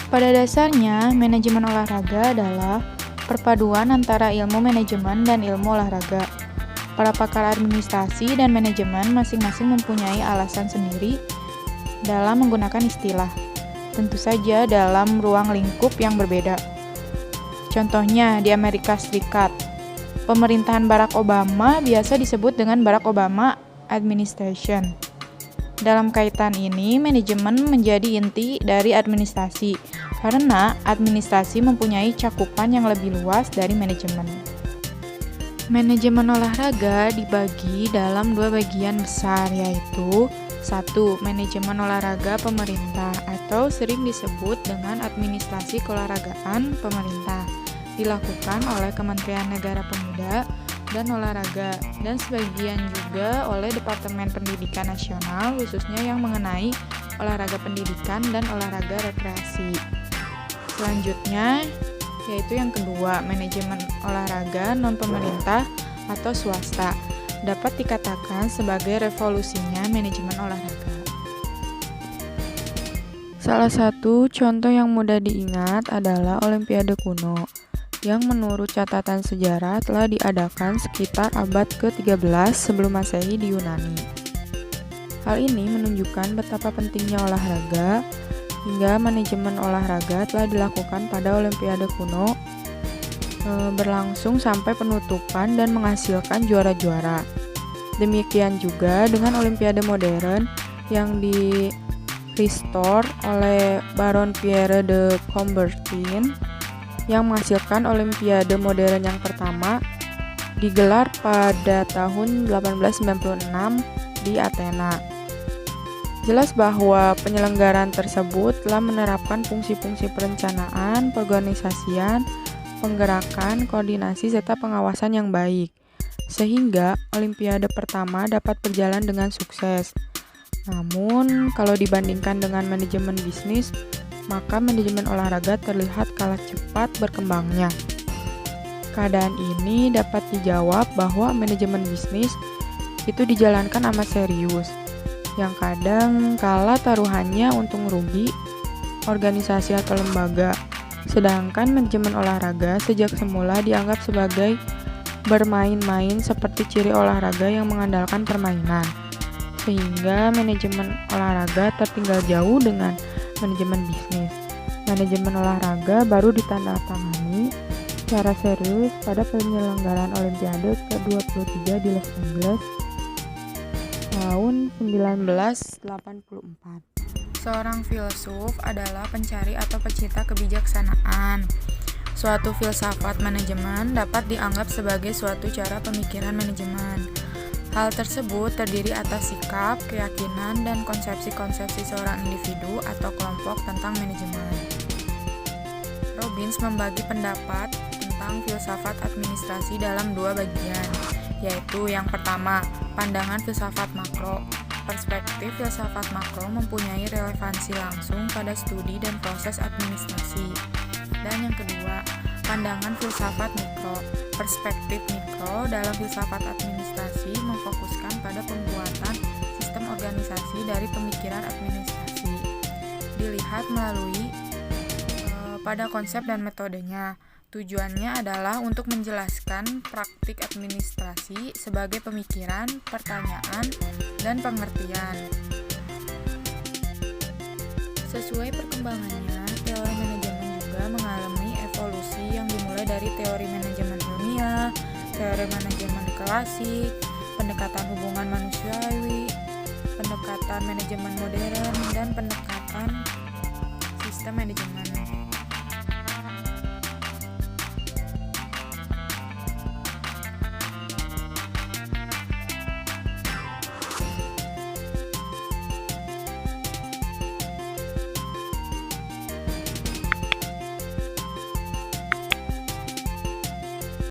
Pada dasarnya, manajemen olahraga adalah perpaduan antara ilmu manajemen dan ilmu olahraga. Para pakar administrasi dan manajemen masing-masing mempunyai alasan sendiri dalam menggunakan istilah, tentu saja dalam ruang lingkup yang berbeda. Contohnya, di Amerika Serikat, pemerintahan Barack Obama biasa disebut dengan Barack Obama Administration. Dalam kaitan ini, manajemen menjadi inti dari administrasi, karena administrasi mempunyai cakupan yang lebih luas dari manajemen. Manajemen olahraga dibagi dalam dua bagian besar, yaitu 1. Manajemen olahraga pemerintah atau sering disebut dengan administrasi keolahragaan pemerintah, dilakukan oleh Kementerian Negara Pemuda dan Olahraga, dan sebagian juga oleh Departemen Pendidikan Nasional, khususnya yang mengenai olahraga pendidikan dan olahraga rekreasi. Selanjutnya, yaitu yang kedua, manajemen olahraga non-pemerintah atau swasta, dapat dikatakan sebagai revolusinya manajemen olahraga. Salah satu contoh yang mudah diingat adalah Olimpiade kuno, yang menurut catatan sejarah telah diadakan sekitar abad ke-13 sebelum Masehi di Yunani. Hal ini menunjukkan betapa pentingnya olahraga, hingga manajemen olahraga telah dilakukan pada Olimpiade kuno berlangsung sampai penutupan dan menghasilkan juara-juara. Demikian juga dengan Olimpiade modern yang di-restore oleh Baron Pierre de Coubertin yang menghasilkan Olimpiade modern yang pertama digelar pada tahun 1896 di Athena. Jelas bahwa penyelenggaraan tersebut telah menerapkan fungsi-fungsi perencanaan, perorganisasian, penggerakan, koordinasi, serta pengawasan yang baik, sehingga Olimpiade pertama dapat berjalan dengan sukses. Namun, kalau dibandingkan dengan manajemen bisnis, maka manajemen olahraga terlihat kalah cepat berkembangnya. Keadaan ini dapat dijawab bahwa manajemen bisnis itu dijalankan amat serius, yang kadang kala taruhannya untung rugi organisasi atau lembaga, sedangkan manajemen olahraga sejak semula dianggap sebagai bermain-main seperti ciri olahraga yang mengandalkan permainan, sehingga manajemen olahraga tertinggal jauh dengan manajemen bisnis. Manajemen olahraga baru ditandatangani secara serius pada penyelenggaraan Olimpiade ke-23 di Los Angeles tahun 1984. Seorang filsuf adalah pencari atau pecinta kebijaksanaan. Suatu filsafat manajemen dapat dianggap sebagai suatu cara pemikiran manajemen. Hal tersebut terdiri atas sikap, keyakinan, dan konsepsi-konsepsi seorang individu atau kelompok tentang manajemen. Robbins membagi pendapat tentang filsafat administrasi dalam dua bagian, yaitu yang pertama, pandangan filsafat makro. Perspektif filsafat makro mempunyai relevansi langsung pada studi dan proses administrasi. Dan yang kedua, pandangan filsafat mikro. Perspektif mikro dalam filsafat administrasi memfokuskan pada pembuatan sistem organisasi dari pemikiran administrasi. Dilihat melalui pada konsep dan metodenya. Tujuannya adalah untuk menjelaskan praktik administrasi sebagai pemikiran, pertanyaan, dan pengertian. Sesuai perkembangannya, teori manajemen juga mengalami evolusi yang dimulai dari teori manajemen ilmiah, teori manajemen klasik, pendekatan hubungan manusiawi, pendekatan manajemen modern, dan pendekatan sistem manajemen.